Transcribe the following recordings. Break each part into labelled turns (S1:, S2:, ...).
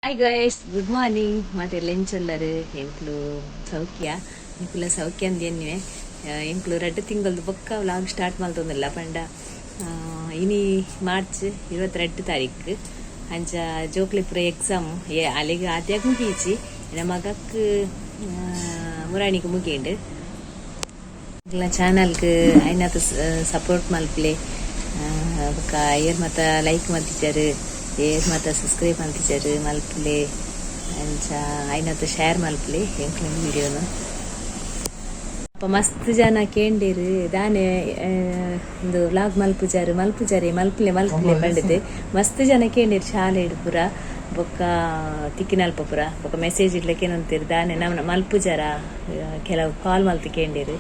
S1: Hi guys, good morning. ಮತ್ತೆ ಲೆಂಚಲ್ಲರು ಎಂಕ್ಲು ಸೌಖ್ಯ ಎಂಕ್ಲ ಸೌಖ್ಯ ಅಂದೇನೆ. ಎಂಕ್ಲು 2 ತಿಂಗಳದ್ದು ಬೊಕ್ಕ ವ್ಲಾಗ್ ಸ್ಟಾರ್ಟ್ ಮಾಡ್ತೊಂದಿಲ್ಲ ಪಂಡ ಇನಿ ಮಾರ್ಚ್ 22 ತಾರೀಕು ಅಂಚ ಜೋಕ್ಲಿಪುರ ಎಕ್ಸಾಮ್ ಅಲ್ಲಿಗೆ ಆದ್ಯಾಗ ಮುಗೀಚಿ ನನ್ನ ಮಗಕ್ಕೆ ಮುರಾಣಿಗೆ ಮುಗಿಯಂಡು ಚಾನಲ್ಗೆ ಐನಾತ ಸಪೋರ್ಟ್ ಮಲ್ಪಲೆ ಬೊಕ್ಕ ಏರ್ ಮತ್ತ ಲೈಕ್ ಮತ್ತಿದ್ದಾರೆ ಏರ್ ಮತ್ತ ಸಬ್ಸ್ಕ್ರೈಬ್ ಅಂತಿದ್ದಾರೆ ಮಲ್ಪಲೆ ಅಂಚ ಐನತ್ತು ಶೇರ್ ಮಲ್ಪಲೆ ಎಂಕ್ಲ ವಿಡಿಯೋನ ಅಪ್ಪ ಮಸ್ತ್ ಜನ ಕೇಂಡೇರು ದಾನೆ ಒಂದು ವ್ಲಾಗ್ ಮಲ್ಪುಜಾರು ಮಲ್ಪಲೆ ಪಂಡಿದೆ ಮಸ್ತ್ ಜನ ಕೇಂಡೇರು ಶಾಲೆ ಪುರ ಬೊಕ್ಕ ತಿಕ್ಕಿನಲ್ಪ ಪುರ ಬೊಕ್ಕ ಮೆಸೇಜ್ ಇಡ್ಲಿಕ್ಕೆ ಏನಂತೀರಿ ದಾನೆ ನಮ್ಮ ಮಲ್ಪುಜಾರ ಕೆಲವು ಕಾಲ್ ಮಲ್ತು ಕೇಂಡೇರು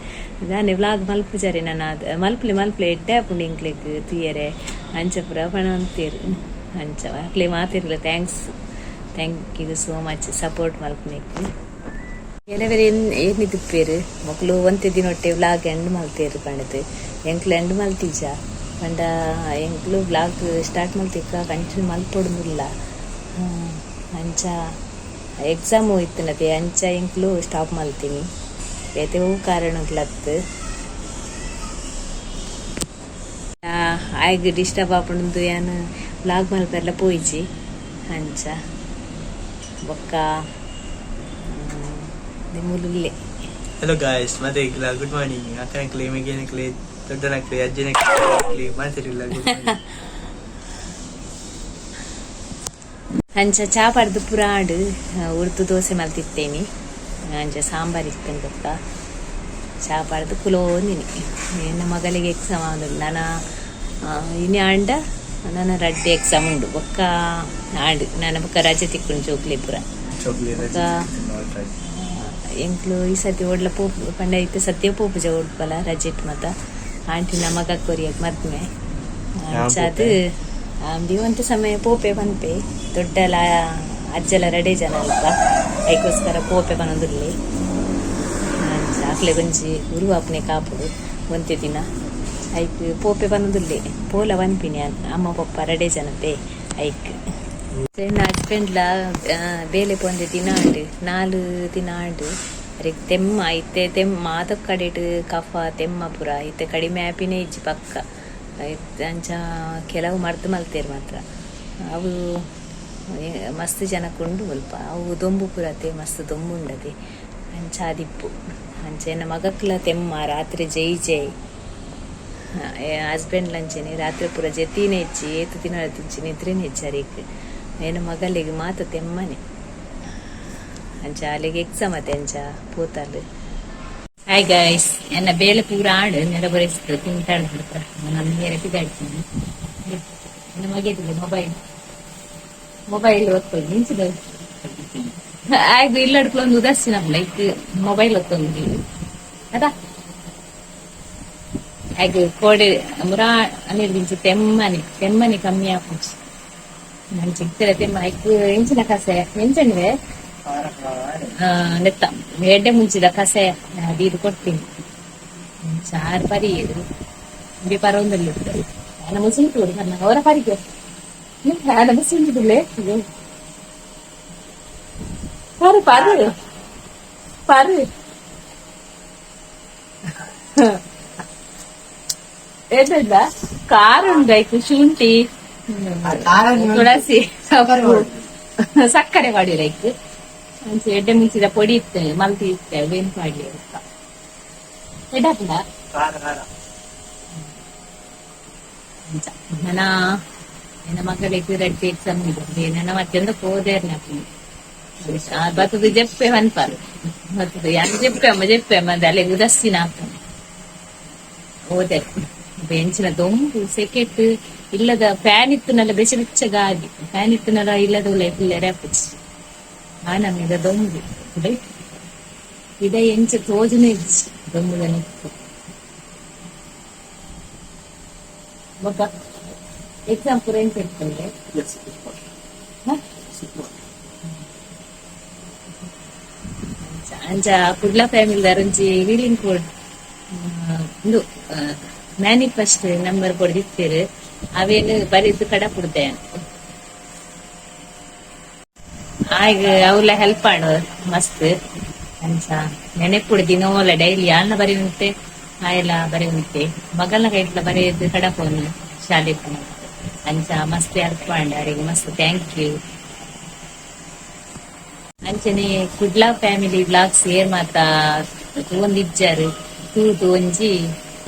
S1: ದಾನೆ ವ್ಲಾಗ್ ಮಲ್ಪುಜಾರಿ ನಾನು ಮಲ್ಪಲೆ ಎಡ್ಡೆ ಹಾಕೊಂಡು ಇಂಕ್ಲೆಗ್ ತುಯ್ಯರೆ ಅಂಚ ಪುರ ಪಣ ಅಂತೀರು ಅಂಚ ಮಕ್ಳಿಗೆ ಮಾತಿರಲಿಲ್ಲ. Thank you so much support ಮಲ್ಪನೆಕ್ಕು ಕೆಲವರೆ ಏನು ತಿಪ್ಪೇರು ಮಕ್ಕಳು ಒಂತೆ ದಿನೊಟ್ಟೆ ವ್ಲಾಗ್ ಎಂಡ್ ಮಲ್ತೇರು ಪಂಡದು ಎಂಕ್ಲು ಎಂಡ್ ಮಲ್ತೀಜ ಪಂಡ ಎಂಕ್ಲು ವ್ಲಾಗ್ ಸ್ಟಾರ್ಟ್ ಮಲ್ತಿಕ್ಕ ಕಂಟಿನ್ಯೂ ಮಲ್ಪೊಡುದಿಲ್ಲ ಅಂಚ ಎಕ್ಸಾಮ್ ಹೋಯ್ತನದೆ ಅಂಚ ಎಂಕ್ಲು ಸ್ಟಾಪ್ ಮಲ್ತೀನಿ ಬೇತೆವು ಕಾರಣಗ್ಲತ್ತು ಆಯ್ಗ ಡಿಸ್ಟರ್ಬ್ ಆಪುಂಡು ಏನು ವ್ಲಾಗ್ ಮಲ್ಪೆಲ್ಲ ಪೋಯಿಜಿ ಅಂಚ ಬೊಕ್ಕ ಮುಳುಲ್ಲೆ.
S2: ಹಲೋ ಗಾಯ್ಸ್, ಮತ್ತೆ ಗುಡ್ ಮಾರ್ನಿಂಗ್. ಅಕ್ಕನಕ್ಲಿ ಮಿಗಿನಕ್ಲಿ ದೊಡ್ಡನಕ್ಲಿ ಅಜ್ಜನಕ್ಲಿ ಮಾತಿರಲಿಲ್ಲ.
S1: ಅಂಚ ಚಾ ಪಡ್ದು ಪುರಾಡು ಉರ್ದು ದೋಸೆ ಮಲ್ತಿತ್ತೇನಿ ಅಂಚ ಸಾಂಬಾರ್ ಇತ್ತೇನೆ ಬೊಕ್ಕ ಚಾ ಪಡ್ದು ಕುಲೋಂದಿನಿ. ನನ್ನ ಮಗಳಿಗೆ ಎಕ್ಸಾಮ್ ಆದ ನಾನು ಇನಿ ಆಂಡ ನನ್ನ ರಡ್ಡೆ ಎಕ್ಸಾಮ್ ಉಂಡು ಬೊಕ್ಕ ಆಡು ನಾನು ಬೊಕ್ಕ ರಜೆ ತಿಕ್ಕೊಂಡು ಜೋಕ್ಲಿಪುರ ಬೊಕ್ಕ ಎಂಕ್ಲು ಈ ಸತಿ ಒಡ್ಲ ಪೋಪು ಪಂಡ ಇತ್ತು ಸತ್ಯ ಪೋಪುಜ ಒಡ್ಪಲ್ಲ ರಜೆಟ್ ಮತ್ತ ಆಂಟಿ ನಮಗ ಕೊರಿಯಕ್ ಮದ್ಮೆ ಅಂಚ ಅದು ದಿವಂತ ಸಮಯ ಪೋಪೆ ಪನ್ಪೆ ದೊಡ್ಡಲ ಅಜ್ಜಲ ರಡೆ ಜನ ಅಲ್ಪ ಅದಕ್ಕೋಸ್ಕರ ಪೋಪೆ ಪನೊಂದುರ್ಲಿ ಅಂಚ ಆಕ್ಲೆ ಗಂಜಿ ಉರುವಾಪನೆ ಕಾಪುಡು ಒಂತೆ ದಿನ ಐಕ್ ಪೋಪೆ ಪನೊಂದುರ್ಲಿ ಪೋಲ ಪನ್ಪಿನಿ ಅಮ್ಮ ಪಪ್ಪ ರಡೆ ಜನ ಪೇ ಐಕ್ ನನ್ನ ಹಸ್ಬೆಂಡ್ಲ ಬೇಲೆ ಪೊಂದೆ ದಿನ ಆಂಡು 4 ದಿನ ಆಂಡು ಅರೆಗ್ ತೆಮ್ಮ ಐತೆ ತೆಮ್ಮ ಆದ ಕಡೆಟ್ ಕಫ ತೆಮ್ಮ ಪುರ ಐತೆ ಕಡಿಮೆ ಆ್ಯಪಿನೇ ಇಜ್ಜಿ ಪಕ್ಕ ಅಂಚ ಕೆಲವು ಮರ್ದು ಮಲ್ತೇರು ಮಾತ್ರ ಅವು ಮಸ್ತ್ ಜನಕ್ಕುಂಡು ಸ್ವಲ್ಪ ಅವು ದೊಂಬು ಪುರತೆ ಮಸ್ತ್ ದೊಂಬು ಉಂಡದೆ ಅಂಚ ಆದಿಪ್ಪು ಅಂಚ ಎನ್ನ ಮಗಕ್ಲ ತೆಮ್ಮ ರಾತ್ರಿ ಜೈ ಹಸ್ಬೆಂಡ್ ಲಂಚನೆ ರಾತ್ರಿ ಪುರ ಜೆತಿನೇ ಹೆಚ್ಚಿ ಏತು ದಿನ ತಿಂಚಿ ನಿದ್ರೇನೆ ಹೆಚ್ಚಾರೀಕ್ ಏನ ಮಗಲಿಗೆ ಮಾತು ತೆಮ್ಮನೆ ಅಂಚ ಅಲ್ಲಿಗೆ ಎಕ್ಸಾಮ್ ಅತ್ತೆ ಅಂಚ ಪೋತಾಲು. ಹಾಯ್ ಗೈಸ್, ಎನ್ನ ಬೇಳೆ ಪೂರ ಆಡು ನೆಲ ಬರೆಸ್ತು ತಿಂತಾಳು ಬಿಡ್ತ ನನ್ನ ಮೇಲೆ ಬಿದ್ದಾಡ್ತೀನಿ. ನನ್ನ ಮಗಿದ್ರೆ ಮೊಬೈಲ್ ಒತ್ತೊಂದು ನಿಂಚಿದ ಆಯ್ತು ಇಲ್ಲ ಅಡ್ಕೊಂಡು ಉದಾಸೀನ ಲೈಕ್ ಮೊಬೈಲ್ ಒತ್ತೊಂದು ಅದಾ ಹಾಗೆ ಕೋಡೆ ಮುರಾ ಅನಿರ್ದಿಂಚು ತೆಮ್ಮನೆ ಕಮ್ಮಿ ಹಾಕುಂಚು ನಾನು ಚಿಕ್ತಿರ ತೆಮ್ಮ ಆಯ್ತು ಹೆಂಚಿನ ಕಸೆ ಹೆಂಚಂದ್ರೆ ನೆತ್ತ ಎಡ್ಡೆ ಮುಂಚಿದ ಕಸೆ ಅದು ಕೊಡ್ತೀನಿ ಚಾರ್ ಪರಿ ಇದು ಪರವೊಂದಲ್ಲಿ ಇರ್ತಾರೆ ನಾನು ಮುಸಿಂಟು ನನ್ನ ಅವರ ಪರಿಗೆ ನಾನು ಮುಸಿಂಟಿದ್ಲೆ ಪಾರು ಏನಿಲ್ಲ ಕಾರುಂಡಾಯ್ತು ಶುಂಠಿ ತುಳಸಿ ಸಕ್ಕರೆ ಮಾಡಿ ಲೈಕ್ ಎಡ್ಡೆ ಮಿಂಚಿದ ಪೊಡಿ ಇರ್ತೇವೆ ಮಲ್ತಿ ಇರ್ತೇವೆ ಬೇನ್ ಮಾಡಿ ಎಡಾಪುಡ ನನ್ನ ಮಗಳಿಗೆ ರೆಡ್ಡಿ ಎಕ್ಸಾಮ್ ಇದೆ ನನ್ನ ಮತ್ತೆಂದ ಹೋದೇರ್ನ ಬತ್ತದು ಜೆಪ್ಪೆ ಅನ್ಪಾರು ಬತ್ತದು ಯಾರು ಜೆಪ್ಪೆ ಅಮ್ಮ ಅಲ್ಲೇ ಉದಸ್ಸಿನ ಹಾಕ್ತಾನೆ ಹೋದೆ ಬೆಂಚಿನ ದೊಂಬು ಸೆಕೆಟ್ ಇಲ್ಲದ ಫ್ಯಾನ್ ಇತ್ತನಲ್ಲ ಬೆಚ್ಚ ಗಾಳಿ ಫ್ಯಾನ್ ಇತ್ತನಲ್ಲ ಇಲ್ಲದ ರೆಪಚ್ ನಮ್ಮಿದ ದೊಂಬು ಇದ ಎಂಚ ತೋಜನೆ ದೊಂಬುದನ ಮಗ ಎಕ್ಸಾಮ್ ಪೂರ ಎಂತ ಇರ್ತಂದ್ರೆ ಅಂಚ ಕುಡ್ಲ ಫ್ಯಾಮಿಲಿ ಅರಂಜಿ ರೀಡಿಂಗ್ ಕೋಡ್ ಇದು ಮ್ಯಾನಿಫೆಸ್ಟ್ ನಂಬರ್ ಕೊಡ್ದಿತ್ತೇರು ಅವೇನು ಬರೀದು ಕಡ ಕೊಡ್ದೆ ಆಗ ಅವಳ ಹೆಲ್ಪ್ ಮಾಡು ಮಸ್ತ್ ಅಂಚ ನೆನೆಪುಡು ದಿನೋಲ ಡೈಲಿ ಯಾರನ್ನ ಬರೀ ಉಂಟೆ ಆಯೆಲ್ಲ ಬರೀ ಉಂಟೆ ಮಗಲ್ನ ಕೈಟ್ಲ ಬರೆಯದು ಕಡಪೋನು ಶಾಲೆ ಅಂಚ ಮಸ್ತ್ ಹೆಲ್ಪ್ ಮಾಡಿ ಅವರಿಗೆ ಮಸ್ತ್ ಥ್ಯಾಂಕ್ ಯು. ಅಂಚನೆ ಕುಡ್ಲಾ ಫ್ಯಾಮಿಲಿ ಬ್ಲಾಗ್ಸ್ ಏರ್ ಮಾತ ಒಂದಿಜ್ಜಾರು ತೂತು ಒಂಜಿ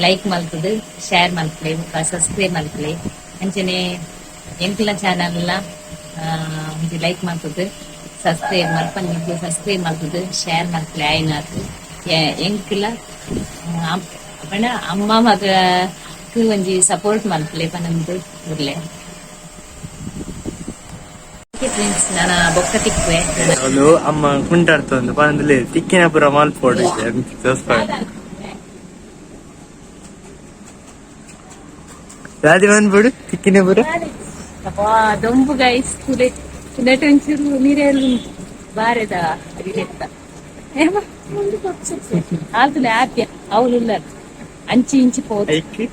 S1: ಲೈಕ್ ಮಲ್ತದು ಶೇರ್ ಮಲ್ಪಲೆ ಸಬ್ಸ್ಕ್ರೈಬ್ ಮಲ್ಪಲೆ ಅಂಚನೆ ಎಂಕ್ಲ ಚಾನಲ್ ಒಂಜಿ ಲೈಕ್ ಮಲ್ತದು ಸಬ್ಸ್ಕ್ರೈಬ್ ಮಲ್ಪನಿದ್ದು ಸಬ್ಸ್ಕ್ರೈಬ್ ಮಲ್ತದು ಶೇರ್ ಮಲ್ಪಲೆ ಆಯ್ನಾತು ಎಂಕ್ಲ ಪಂಡ ಅಮ್ಮ ಮಗ ಒಂಜಿ ಸಪೋರ್ಟ್ ಮಲ್ಪಲೆ ಪನಂದು ಉರ್ಲೆ ಫ್ರೆಂಡ್ಸ್ ನಾನು ಬೊಕ್ಕ ತಿಕ್ಕುವೆ
S2: ಅವಳು ಅಮ್ಮ ಕುಂಟಾಡ್ತೊಂದು ಪಂದಲ್ಲಿ ತಿಕ್ಕಿನ ಪುರ ಮಾಲ್ಪೋಡು ರಾಜಿ ಬಂದ್ಬಿಡು ತಿಕ್ಕಿನ ಪುರ
S1: ದೊಂಬು ಗೈಸ್ ತುಲೆ ನೆಟ್ ಒಂಚೂರು ನೀರೆಲ್ಲ ಬಾರೆದ ಅರಿಗೆತ್ತ ಆಲ್ತುಲೆ ಆದ್ಯ ಅವಳು ಅಂಚಿ ಇಂಚಿ ಪೋದು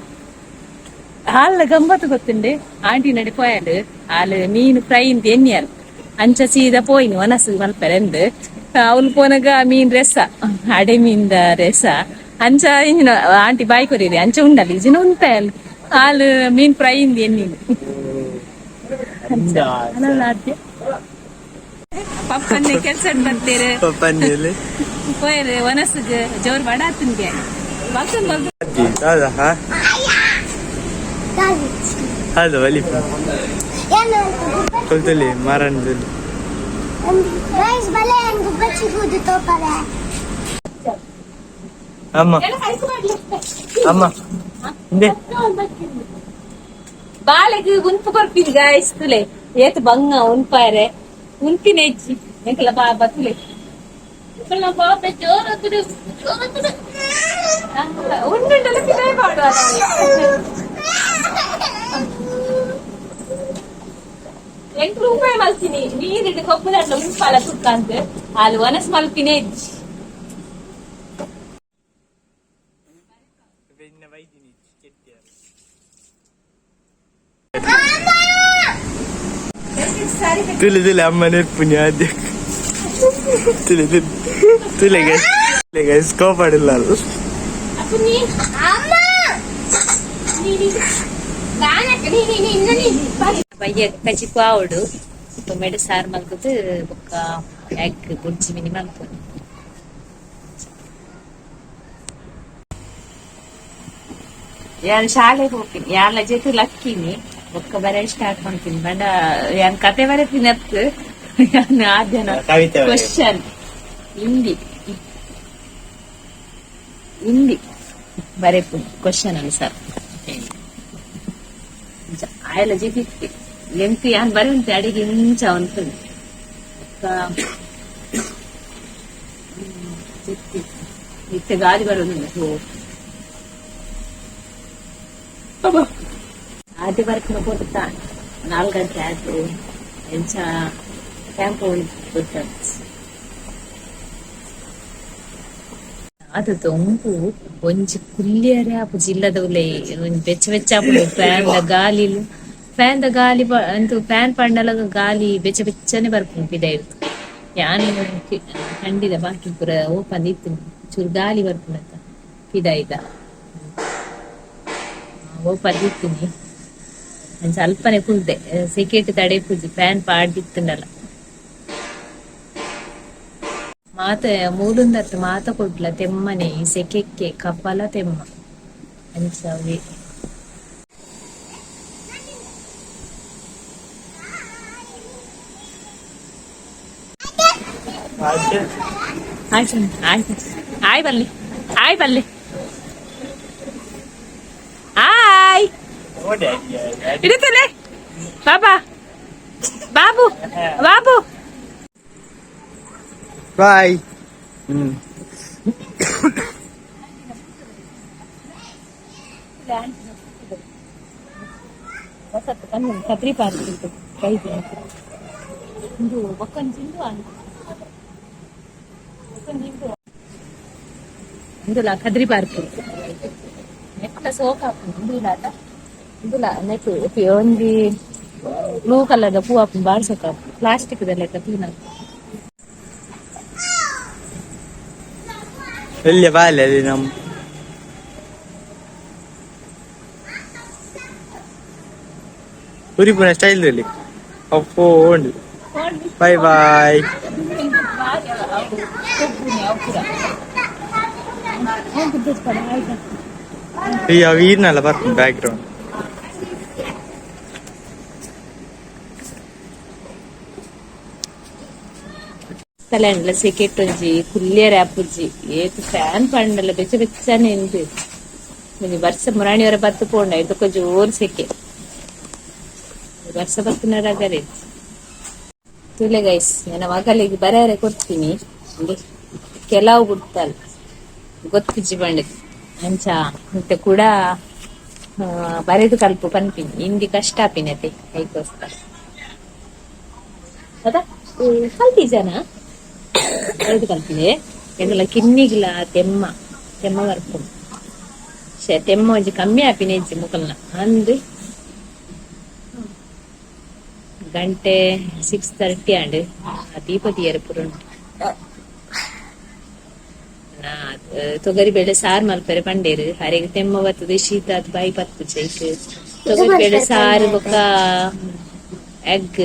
S1: ಹಾಲ ಗಂಬತ್ತು ಗೊತ್ತುಂಡೆ ಆಂಟಿ ನಡಿಪೋಯಾಡು ಹಾಲು ಮೀನು ಫ್ರೈ ಇಂತ ಎಣ್ಣಿಯಾರು ಅಂಚ ಸೀದಾ ಪೋಯಿನಿ ಒನಸು ಮಲ್ಪರೆಂದು ಅವಳು ಪೋನಾಗ ಮೀನ್ ರೆಸ ಅಡೆ ಮೀನ್ದ ರೆಸ ಅಂಚ ಇಂಜಿನ ಆಂಟಿ ಬಾಯಿ ಕೊರಿರಿ ಅಂಚ ಉಂಡಲ್ಲ ಇಜಿನ ಉಂಟಾಯಲ್ ಹಾಲು ಮೀನ್ ಫ್ರೈ ಇಂದ ಎಣ್ಣಿನು ಆದ್ಯ ಪಪ್ಪನ್ನೇ ಕೆಲ್ಸ ಬರ್ತೀರಿ ಪೋಯರು ಒನಸು ಜೋರ್ ಬಡ ತಿನ್ಗೆ ಬಗ್ಸನ್
S2: ಹೌದು ಒಲಿ ಕೊಲ್ತಲಿ ಮಾರಣ್ಣದಲ್ಲಿ ಅಮ್ಮ ಅಮ್ಮ
S1: ಬಾಳೆಗೆ ಉನ್ಪು ಕೊರ್ಪಿದ್ ಗಾಯ್ಸ್ ತುಲೆ ಏತ್ ಬಂಗ ಉನ್ಪಾರೆ ಉನ್ಪಿನ ಹೆಚ್ಚಿ ಎಂಕಲ ಬಾಬಾ ತುಲೆ ಬಾಬೆ ಜೋರ ಉಂಡುಂಟಲ್ಲ ತಿನ್ನೇ ಮಾಡುವ ₹8 ಮಲ್ತೀನಿ ನೀರಿಟ್ಟು ಕೊಬ್ಬು ಉಂಪಾಲ ಸುಕ್ಕಂತ ಅಲ್ಲಿ ಒನಸ್ ಮಲ್ಪಿನೇ ಹೆಚ್ಚಿ
S2: ತುಲೆ ತುಲೆ ಅಮ್ಮ ನೆರ್ಪುನಿ ಆದ್ಯ ತುಲೆ ತುಲೆ ತುಲೆ ಗೈಸ್ ಕೋಪಾಡಿಲ್ಲ
S1: ಬಯ್ಯ ಕಚಿ ಪಾವಡು ಟೊಮೆಟೊ ಸಾರು ಮಲ್ಕುದು ಬೊಕ್ಕ ಎಗ್ ಬುಡ್ಜಿ ಮಿನಿ ಮಲ್ಪು ಯಾನ್ ಶಾಲೆಗೆ ಹೋಗ್ತೀನಿ ಯಾನ್ ಜೊತೆ ಲಕ್ಕಿನಿ ಬೊಕ್ಕ ಬರೆ ಸ್ಟಾರ್ಟ್ ಮಾಡ್ತೀನಿ ಬಂಡ ಯಾನ್ ಕತೆ ಬರೀತೀನಿ ಅತ್ತು ಯಾನ್ ಆದ್ಯನ ಕ್ವಶನ್ ಹಿಂದಿ ಬರೀ ಕ್ವಶನ್ ಅನ್ಸರ್ ಆಯಲ್ಲ ಜಿತಿ ಎಂಟು ಯಾನ್ ಬರೀ ಉಂಟು ಅಡಿಗೆ ಇಂಚ ಉಂಟು ಇತ್ತೆ ಗಾಳಿ ಬರೋದು ಆದ್ಯ ಬರಕ್ಕೆ ಕೊಡ್ತಾ 4 ಗಂಟೆ ಆಯ್ತು ಎಂಚ ಕ್ಯಾಂಪ್ ಗೊತ್ತ ಅದು ತೊಂಪು ಒಂಜಿ ಕುಲ್ಲಿಯರೆ ಆಪು ಜಿಲ್ಲದವುಲೆ ಬೆಚ್ಚ ಬೆಚ್ಚ ಆಪುಡು ಫ್ಯಾನ್ ದ ಗಾಲಿ ಅಂತೂ ಫ್ಯಾನ್ ಪಂಡಲ ಗಾಲಿ ಬೆಚ್ಚ ಬೆಚ್ಚನೆ ಬರ್ಪುಂಡು ಪಿದಾಯ್ತು ಯಾನ್ ಕಂಡಿದ ಬಾಕಿ ಪುರ ಓಪನ್ ಇತ್ತು ಚೂರು ಗಾಲಿ ಬರ್ಪುಂಡಂತ ಪಿದಾಯ್ತ ಓಪನ್ ಇತ್ತೀನಿ ಸ್ವಲ್ಪನೆ ಕುಲ್ದೆ ಸೆಕೆಟ್ ತಡೆ ಪೂಜಿ ಫ್ಯಾನ್ ಪಾಡ್ದಿತ್ತುಂಡಲ್ಲ ಮಾತ ಮೂಲುಂದತ್ತು ಮಾತ ಕೊಡ್ಲ ತೆಮ್ಮನೆ ಈ ಸೆಕೆಕ್ಕೆ ಕಪ್ಪಲ ತೆಮ್ಮ ಅಂಚವೆ ಆಯ್ತು ಆಯ್ತು ಆಯ್ ಬಲ್ಲಿ ಆಯ್ ಇಡುತ್ತಲೆ ಬಾಬು
S2: ಬಾಯ್
S1: ಕತ್ರಿ ಪಾರ್ಕ್ ಕೈ ಇದು ಒಕ್ಕನ್ ಚಿಂದು ಇಂದುಲ ಕದ್ರಿ ಪಾರ್ಕ್ ನೆಟ್ಟ ಸೋಕ ಇಂದುಲಾಟ ಇಂದುಲ ನೆಟ್ಟು ಒಂದಿ ಬ್ಲೂ ಕಲರ್ದ ಪೂ ಹಾಕೊಂಡು ಬಾಳ್ಸಕ ಪ್ಲಾಸ್ಟಿಕ್ ಲೆಕ್ಕ ಕ್ಲೀನ್ ಆಗ
S2: വലിയ പാലല്ലേ നമ്മ ഉരിപ്പുന സ്റ്റൈലില്ലേ അപ്പോ ഉണ്ട് ബൈ ബൈ ഈ വീടിനല്ല പറഞ്ഞു ബാക്ക്ഗ്രൗണ്ട്
S1: ತಲೆಂಡ್ಲ ಸೆಕೆಟ್ಟೊಂಜಿ ಕುಲ್ಲಿಯರ ಆಪುಜಿ ಏತ್ ಫ್ಯಾನ್ ಪಂಡಲ ಬೆಚ್ಚ ಬೆಚ್ಚನೆ ಎಂದು ವರ್ಷ ಮುರಾಣಿಯವರ ಬತ್ತು ಪೋಂಡ ಇದಕ್ಕೆ ಜೋರ್ ಸೆಕೆ ವರ್ಷ ಬತ್ತಿನರಾಗರೆ ತುಲೆ ಗೈಸ್ ನನ್ನ ಮಗಳಿಗೆ ಬರೆಯರೆ ಕೊಡ್ತೀನಿ ಕೆಲವು ಗುಡ್ತಲ್ಲ ಗೊತ್ತಿಜ್ಜಿ ಬಂಡೆ ಅಂಚ ಮತ್ತೆ ಕೂಡ ಬರೆದು ಕಲ್ಪು ಪನ್ಪಿನಿ ಹಿಂದಿ ಕಷ್ಟ ಆಪಿನತೆ ಐಕೋಸ್ಕರ ಹೌದಾ ಕಲ್ತಿ ಜನ ಬರೆದು ಕಲ್ಪಿದೆ ಎಂದಲ್ಲ ಕಿನ್ನಿಗ್ಲ ತೆಮ್ಮ ಬರ್ಕೊಂಡು ತೆಮ್ಮ ಒಂಜಿ ಕಮ್ಮಿ ಆಪಿನ ಇಜ್ಜಿ ಮುಕಲ್ನ ಅಂದ್ ಗಂಟೆ 6:30 ಅಂಡ್ ದೀಪದಿ ಎರಪುರುಂಟು ತೊಗರಿ ಬೇಳೆ ಸಾರು ಮಲ್ಪರೆ ಪಂಡೇರು ಹರೆಗೆ ತೆಮ್ಮ ಬರ್ತದೆ ಶೀತ ಅದು ಬಾಯಿ ಪತ್ತು ಚೈಕ್ ತೊಗರಿ ಬೇಳೆ ಸಾರು ಬೊಕ್ಕ ಎಗ್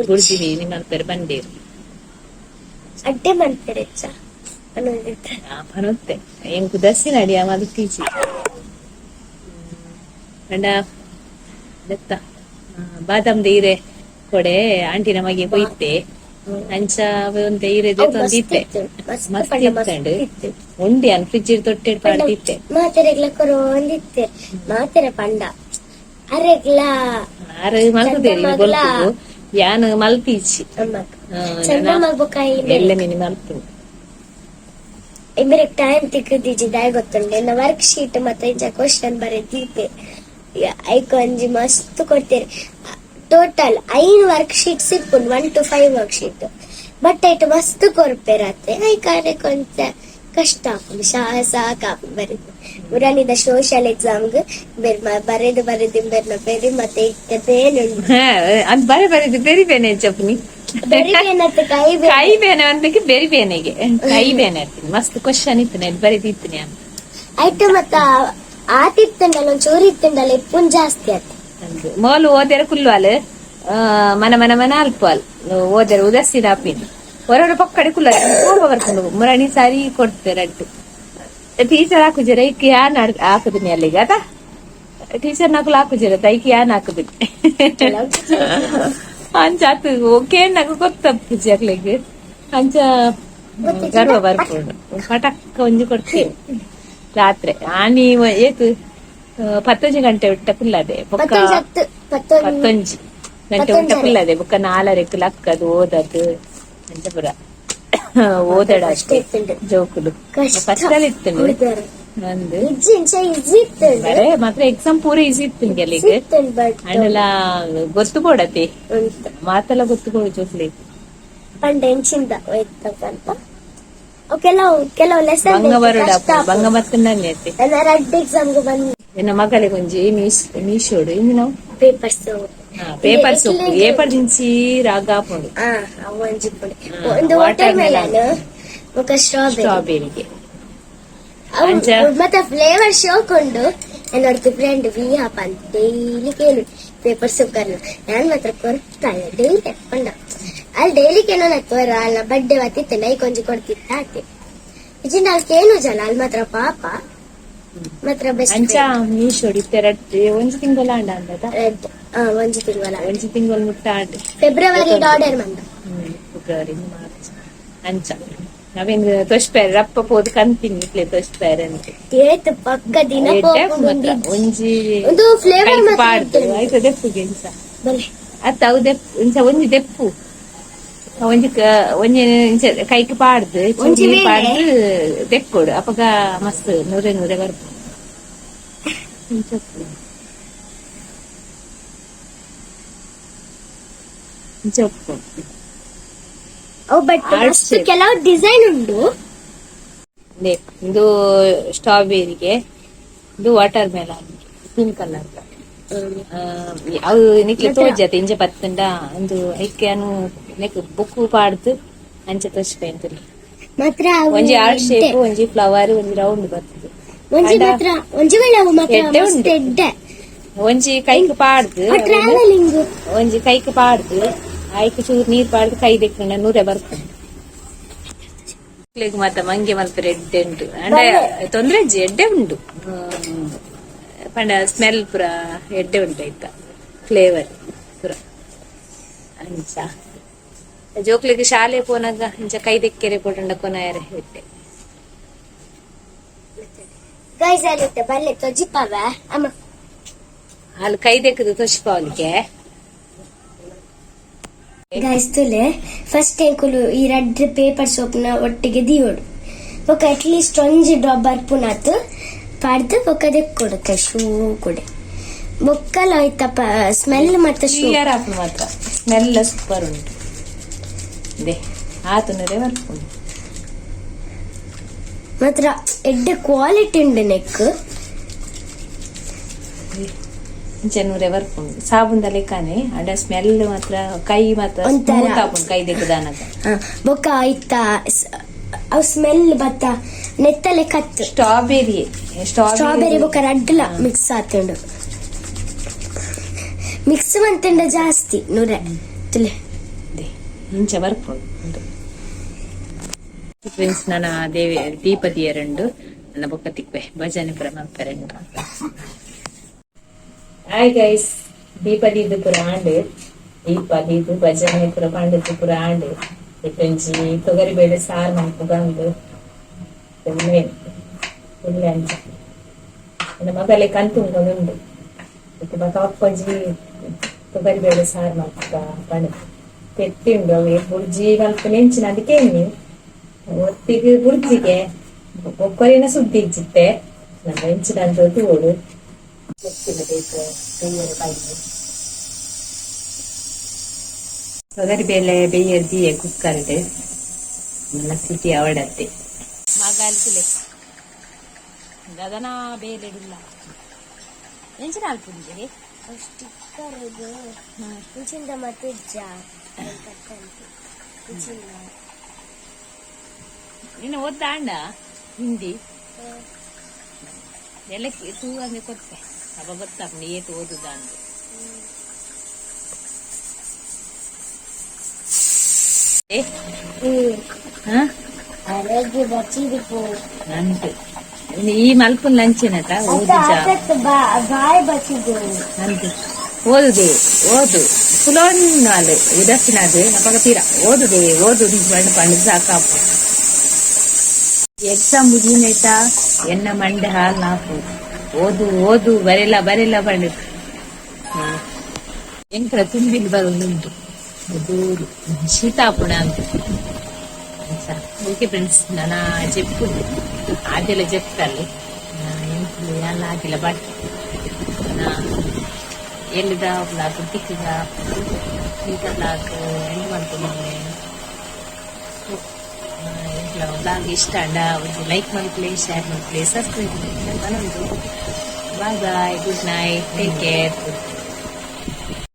S1: ಗುಡ್ದಿವಿ ಮಲ್ಪರೆ ಪಂಡೇರು
S3: ಅಡ್ಡೆ ಮಾಡ್ತಾರೆ
S1: ಪನೊತ್ತೆ ಎಂಕು ದಸ್ಸಿನ ಅಡಿಯ ಮದುತ್ತೀಚಿ ಅಂಡ ದತ್ತ ಬಾದಾಮ್ ದೀರೆ ಕೊಡೆ ಆಂಟಿ ನಮಗೆ ಕೊಯ್ತೆ ಅಂಚ ಒಂದ್ ಈರೆದೆ ತಂದಿತ್ತೆ ಮಸ್ತ್ ಇತ್ತಂಡು ಉಂಡಿ ಅನ್ ಫ್ರಿಜ್ ತೊಟ್ಟೆ ಪಾಡ್ತಿತ್ತೆ
S3: ಮಾತೆರೆಗ್ಲ ಕೊರೋಂದಿತ್ತೆ ಮಾತೆರೆ ಪಂಡ ಅರೆಗ್ಲ
S1: ಆರು ಮಲ್ಪದೇರಿ ಗೊಲ್ಪು ಯಾನ್ ಮಲ್ಪೀಚಿ ಎಲ್ಲ ಮಿನಿ ಮಲ್ಪು
S3: ಇಬ್ಬರಿಗೆ ಟೈಮ್ ತಿಕ್ಕದಿಜ್ಜಿ ದಾಯ ಗೊತ್ತುಂಡೆ ವರ್ಕ್ ಶೀಟ್ ಮತ್ತೆ ಕ್ವಶನ್ ಬರೆದೀಪೆ ಐಕ್ ಒಂಜಿ ಮಸ್ತ್ ಕೊಡ್ತೇನೆ ಟೋಟಲ್ 5 ವರ್ಕ್ ಶೀಟ್ಸ್ ಇಪ್ಪುಂಡು 1 to 5 ವರ್ಕ್ ಶೀಟ್ ಬಟ್ ಐಟ್ ಮಸ್ತ್ ಕೊರ್ಪೆರತ್ತೆ ಐಕಾನೆ ಕೊಂಚ ಕಷ್ಟ ಆಪುಂಡು ಸಾಕಾಪುಂಡು ಬರೆದು ಮುರಾನಿದ ಸೋಶಿಯಲ್ ಎಕ್ಸಾಮ್ಗ್ ಬರೆದು ಬೆರ್ನ ಬೇರೆ ಮತ್ತೆ ಇತ್ತೆ ಬೇನುಂಡು
S1: ಅದು ಬರೆದು ಬೇರೆ ಬೇನೆ ಚಪ್ನಿ ಕೈ ಬೇನೆ ಅಂತಕ್ಕೆ ಬೇರೆ ಬೇನೆಗೆ ಕೈ ಬೇನೆ ಇರ್ತೀನಿ ಮಸ್ತ್ ಕ್ವಶನ್ ಇತ್ತು ಬರೆದಿತ್ತು
S3: ಐಟ್ ಮತ್ತ ಆತಿತ್ತಂಡಲ್ಲ ಒಂಚೂರು ಇತ್ತಂಡಲ್ಲ ಇಪ್ಪುನ್ ಜಾಸ್ತಿ ಆಯ್ತು
S1: ಮೋಲು ಓದ್ಯಾರ ಕುಲ್ವಾಲ್ ಮನ ಅಲ್ಪಾಲ್ ಓದ್ಯಾರ ಉದಸ್ಸಿನ ಅಪ್ಪಿನ ಹೊರಡ ಪಕ್ಕಡೆ ಕುಲ್ಲ ಬರ್ಕೊಂಡು ಮುರಾಣಿ ಸಾರಿ ಕೊಡ್ತಾರೆ ಅಡ್ಡು ಟೀಚರ್ ಹಾಕುಜರ ಐಕ್ ಯಾನ್ ಹಾಕುದಿನಿ ಅಲ್ಲಿಗೆ ಅದ ಟೀಚರ್ ನಾಕುಲ್ ಹಾಕುಜರ ತೈಕ್ ಯಾನ್ ಹಾಕುದಿನಿ ಅಂಚ ಆತು ಓಕೆ నాకు ಗೊತ್ತಪ್ಪುಜಿ ಅಕ್ಲಿಗೆ ಅಂಚ ಗರ್ವ ಬರ್ಕೊಂಡು ಪಟಕ್ಕ ಒಂಜಿ ಕೊಡ್ತೀನಿ ರಾತ್ರಿ ಆನಿ ಏತು 11 ಗಂಟೆ ಬಿಟ್ಟ ಕುಲ್ಲದೆ ಬೊಕ್ಕ 11 ಗಂಟೆ ಬಿಟ್ಟ ಕುಲ್ಲದೆ ಬೊಕ್ಕ 4 ಲಕ್ಕದು ಓದದು ಅಂಚ ಪುರ ಓದಡ ಅಷ್ಟೇ ಜೋಕುಲು ಕಷ್ಟದಲ್ಲಿ ಇತ್ತು ನಂದು ಬರೇ ಮಾತ್ರ ಎಕ್ಸಾಮ್ ಪೂರ ಈಸಿ ಇತ್ತು ಅಲ್ಲಿಗೆ ಅಂಡೆಲ್ಲ ಗೊತ್ತು ಕೊಡತಿ ಮಾತೆಲ್ಲ ಗೊತ್ತು ಕೊಡು ಜೋಕ್ಲಿ
S3: ಪಂಡೆಂಚಿಂದ ಕೆಲವು ಲೆಸನ್
S1: ಬಂಗ ಮತ್ತಲ್ಲಿ ಐತಿ
S3: ರೆಡ್ ಎಕ್ಸಾಮ್ಗೆ ಬಂದು
S1: ನನ್ನ ಮಗಳಿಗೆ ಒಂಜಿ ಮೀಶೋಡು ಇನ್ನು ನಾವು
S3: ಪೇಪರ್ಸ್
S1: ಏಪರ್ ದಿಂಚಿ ರಾಗ ಹಾಕೊಂಡು
S3: ಒಂದು ವಾಟರ್ ಮೆಲನ್ ఒక
S1: ಸ್ಟ್ರಾಬೆರಿಗೆ
S3: ಮತ್ತೆ ಫ್ಲೇವರ್ ಶೋಕೊಂಡು എന്നോടത്ത് ഫ്രണ്ട് വി ഹാപ്പാൻ ഡെയിലി കേളു പേപ്പർസ് ഞാൻ ಮಾತ್ರ ಕೊಡ್ತಾಳೆ ಡೈಲಿ ತೆಕ್ಕೊಂಡ ಅಲ್ಲಿ ಡೈಲಿ ಕೇಳೋ ನಕ್ಕೋರ ಅಲ್ಲ ಬಡ್ಡೆ ಬತ್ತಿತ್ತಲ್ಲ ಈ ಕೊಂಚ ಕೊಡ್ತಿತ್ತ ಆತೆ ಇಜಿನ ಅಲ್ಲಿ ಕೇಳು ಜನ ಅಲ್ಲಿ ಮಾತ್ರ ಪಾಪ ಮಾತ್ರ ಬೆಸ್ಟ್
S1: ಅಂಚ ಮೀಶೋಡಿ ಒಂಜಿ ತಿಂಗಳ ಅಂದ ಒಂಜಿ ತಿಂಗಳ ಮುಟ್ಟ
S3: ಫೆಬ್ರವರಿ ಆರ್ಡರ್ ಮಂದ
S1: ಫೆಬ್ರವರಿ ಮಾರ್ಚ್ ಅಂಚ ನಾವೇನು ತೊಷ್ಪೇರ್ ರಪ್ಪ ಪೋದು ಕಂತೀನಿ ಇಟ್ಲೆ ತೊಷ್ಪೇರ್ ಅಂತ
S3: ಏತ್ ಪಕ್ಕ ದಿನ
S1: ಒಂಜಿ
S3: ಒಂದು ಫ್ಲೇವರ್
S1: ಪಾಡ್ದು ಆಯ್ತು ದೆಪ್ಪುಗೆ ಇಂಚ ಅತ್ತ ಅವು ದೆಪ್ಪು ಇಂಚ ಒಂಜಿ ದೆಪ್ಪು ಒಂಜಿ ಕೈಕ್ ಪಾಡ್ದು ಚುಂಡಿ ಪಾಡ್ದು ದೆಕ್ಕೊಡು ಅಪ್ಪಗ ಮಸ್ತ್ ನೂರೆ ಬರ್ಪು ಜಪ್ಪು
S3: ಬಟ್ ಕೆಲವು ಡಿಸೈನ್ ಉಂಟು
S1: ಇದು ಸ್ಟ್ರಾಬೆರಿಗೆ ಇದು ವಾಟರ್ ಮೆಲನ್ ಪಿಂಕ್ ಕಲರ್ ಅವು ನಿಕ್ಲೆ ತೋಜತೆ ಇಂಜ ಬತ್ತಂಡ ಒಂದು ಐಕೆ ಅನು ನೆಕ್ ಬೊಕ್ಕು ಪಾಡ್ದು ಅಂಚ ತೋಚ್ಪೇಂತರಿ
S3: ಮಾತ್ರ
S1: ಒಂಜಿ ಆರ್ಟ್ ಶೇಪ್ ಒಂಜಿ ಫ್ಲವರ್ ಒಂಜಿ ರೌಂಡ್ ಬರ್ತದೆ
S3: ಒಂಜಿ ಮಾತ್ರ ಒಂಜಿ ವೇಳೆ ಅವು ಮಾತ್ರ
S1: ಎಡ್ಡೆ
S3: ಮಸ್ತ್
S1: ಉಂಡು.
S3: ಎಡ್ಡೆ
S1: ಒಂಜಿ ಕೈಕ್ ಪಾಡ್ದು
S3: ಟ್ರಾವೆಲಿಂಗ್
S1: ಒಂಜಿ ಕೈಕ್ ಪಾಡ್ದು ಆಯ್ಕೆ ಚೂರ್ ನೀರ್ ಪಾಡ್ದು ಕೈ ದೆಕ್ಕಂಡ ನೂರೆ ಬರ್ತದೆ ಮತ್ತ ಮಂಗೆ ಮಲ್ಪ ಎಡ್ಡೆ ಉಂಟು ಅಂಡ ತೊಂದ್ರೆ ಇಜ್ಜಿ ಎಡ್ಡೆ ಉಂಡು ಪಂಡ ಸ್ಮೆಲ್ ಪುರ ಎಡ್ಡೆ ಉಂಟು ಆಯ್ತಾ ಫ್ಲೇವರ್ ಪುರ ಅಂಚ ಜೋಕ್ಲಿಗೆ ಶಾಲೆ ಪೋನಾಗ ಇಂಚ ಕೈ ದೆಕ್ಕೆರೆ ಪೋಟಂಡ ಕೊನಾಯರೆ ಎಡ್ಡೆ
S3: ಗೈಸ್ ಅಲ್ಲಿತ್ತೆ ಬಲ್ಲೆ ತೊಜಿಪಾವ ಅಮ್ಮ
S1: ಅಲ್ಲಿ ಕೈ ದೆಕ್ಕದು ತೊಚ್ಪಾವಲಿಗೆ
S3: ಗೈಸ್ ತುಲೆ ಫಸ್ಟ್ ಎಂಕುಲು ಈ ರೆಡ್ ಪೇಪರ್ ಸೋಪ್ ನ ಒಟ್ಟಿಗೆ ದಿಯೋಡು ಬೊಕ ಅಟ್ಲೀಸ್ಟ್ ಒಂಜಿ ಡ್ರಾಪ್ ಬರ್ಪುನಾತ್ ಪಾಡ್ದು ಬೊಕ ದೆಕ್ಕೊಡುತ್ತೆ ಶೂ ಕೂಡ ಬೊಕ್ಕಲ ಆಯ್ತಪ್ಪ ಸ್ಮೆಲ್ ಮತ್ತೆ ಶೂ
S1: ಕ್ಲಿಯರ್ ಆಪು ಮಾತ್ರ ಸ್ಮೆಲ್ ಸೂಪರ್ ಉಂಟು ದೇ ಆತುನರೆ ಬರ್ಪುಂಡು
S3: ಮಾತ್ರ ಎಡ್ಡೆ ಕ್ವಾಲಿಟಿ ಉಂಡು ನೆಕ್
S1: ಇಂಚನೂರೆ ಬರ್ಪುಂಡು ಸಾಬುಂದ ಲೆಕ್ಕನೆ ಅಂಡ ಸ್ಮೆಲ್ ಮಾತ್ರ ಕೈ ಮಾತ್ರ
S3: ಒಂಥರ.
S1: ಸ್ಮೂತ್ ಆಪುಂಡು ಕೈ ದೆಕ್ಕದಾನಗ
S3: ಬೊಕ ಆಯ್ತ ಅವ್ ಸ್ಮೆಲ್ ಬತ್ತ ನೆತ್ತಲೆ ಕತ್ತು
S1: ಸ್ಟ್ರಾಬೆರಿ
S3: ಸ್ಟ್ರಾಬೆರಿ ಬೊಕ ರಡ್ಲ ಮಿಕ್ಸ್ ಆತುಂಡು ಮಿಕ್ಸ್ ಮಂತಂಡ ಜಾಸ್ತಿ ನೂರೆ ತುಲೆ
S1: ಇಂಚ ಬರ್ಪುಂಡು ಫ್ರೆಂಡ್ಸ್ ನನ್ನ ದೇವಿ ದೀಪದಿ ಎರಡು ನನ್ನ ಬೊಕ್ಕ ತಿಕ್ವೆ ಭಜನೆ ಪುರ ಮಲ್ಪೆರೆಂಡು ಹಾಯ್ ಗೈಸ್ ದೀಪದಿ ಇದು ಪುರ ಆಂಡ್ ದೀಪದಿ ಇದು ಭಜನೆ ಪುರ ಪಂಡಿತು ಪುರ ಆಂಡ್ ಇಟ್ಟಂಜಿ ತೊಗರಿಬೇಳೆ ಸಾರು ಮಲ್ಪು ಬಂದು ಫುಲ್ ಅಂಚ ನನ್ನ ಮಗಲೆ ಕಂತುಂಡು ಇತ್ತು ಮಗ ಅಪ್ಪಜಿ ತೊಗರಿಬೇಳೆ ಸಾರು ಮಲ್ಪುಗ ಪಂಡ ಪೆಟ್ಟಿಂಡು ಅವೆ ಬುರ್ಜಿ ಮಲ್ಪು ನೆಂಚಿನ ಅದಕ್ಕೆ ಒತ್ತಿಗೆ ಬುರ್ಜಿಗೆ ಒಬ್ಬರಿನ ಸುದ್ದಿ ಇಚ್ಚಿತ್ತೆ ನನ್ನ ಹೆಂಚಿನಂತ ತೋಡು ತೊಗರಿಬೇಳೆ ಬೇಯದ್ದಿ ಕುಕ್ಕರ್ಡ್ ನನ್ನ ಸ್ಥಿತಿ ಅವಡತ್ತೆ ಮಗಾಲಿಸಿಲೆ ಗದನ ಬೇಲೆಡಿಲ್ಲ ಹೆಂಚಿನ ಅಲ್ಪುಂಜೆ
S3: ಸ್ಟಿಕ್ಕರ್ ಇದು ಇಂಚಿಂದ ಮತ್ತೆ
S1: ನಿನ್ನ ಓದ್ದಾಂಡ ಹಿಂದಿ ಎಲ್ಲಕ್ಕೆ ತೂ ಹಂಗೆ ಕೊಟ್ಟೆ ಅವ ಗೊತ್ತಾಪ ಏತು ಓದುದ ಅಂದು
S3: ಅರೆಗೆ ಬಚ್ಚಿದಿಪ್ಪು
S1: ನಂಟು ಈ ಮಲ್ಪುನ್ ಲಂಚಿನಟ ಓದು
S3: ಬಾಯ್ ಬಚ್ಚಿದ್ದು
S1: ನಂಟು ಓದುದೆ ಓದು ಸುಲೋನ್ನಾಲು ಉದರ್ಸಿನದು ಅಪ್ಪಗ ತೀರ ಓದುದೆ ಓದು ಬಂಡು ಪಂಡು ಸಾಕಾಪು ಎಕ್ಸಾಮ್ ಮುಗಿನೇಟ ಎನ್ನ ಮಂಡೆ ಹಾಲ್ ನಾಪು ಓದು ಓದು ಬರೆಲ್ಲ ಬಂಡು ಎಂಕ್ರ ತುಂಬಿಲ್ ಬರುಂಟು ದೂರು ಶೀತಾಪುಣ ಅಂತ ಓಕೆ ಫ್ರೆಂಡ್ಸ್ ನಾನು ಜೆಪ್ಪು ಅದೆಲ್ಲ ಜೆಪ್ತಲ್ಲಿ ಎಂಕ್ಲು ಎಲ್ಲ ಆಗಿಲ್ಲ ಬಟ್ ಎಲ್ಲಿದ ಬ್ಲಾಗ್ ತಿಕ್ಕಿದ ಈಗ ಬ್ಲಾಗ್ ಎಂಡ್ ಮಾಡ್ಕೊಂಡು ಬ್ಲಾಗ್ ಇಷ್ಟ ಅಂಡ ಒಂದು ಲೈಕ್ ಮಾಡ್ಕೊಳ್ಳಿ ಶೇರ್ ಮಾಡ್ಕೊಳ್ಳಿ ಸಬ್ಸ್ಕ್ರೈಬ್ ಮಾಡ್ಕೊಳ್ಳಿ bye bye good night take care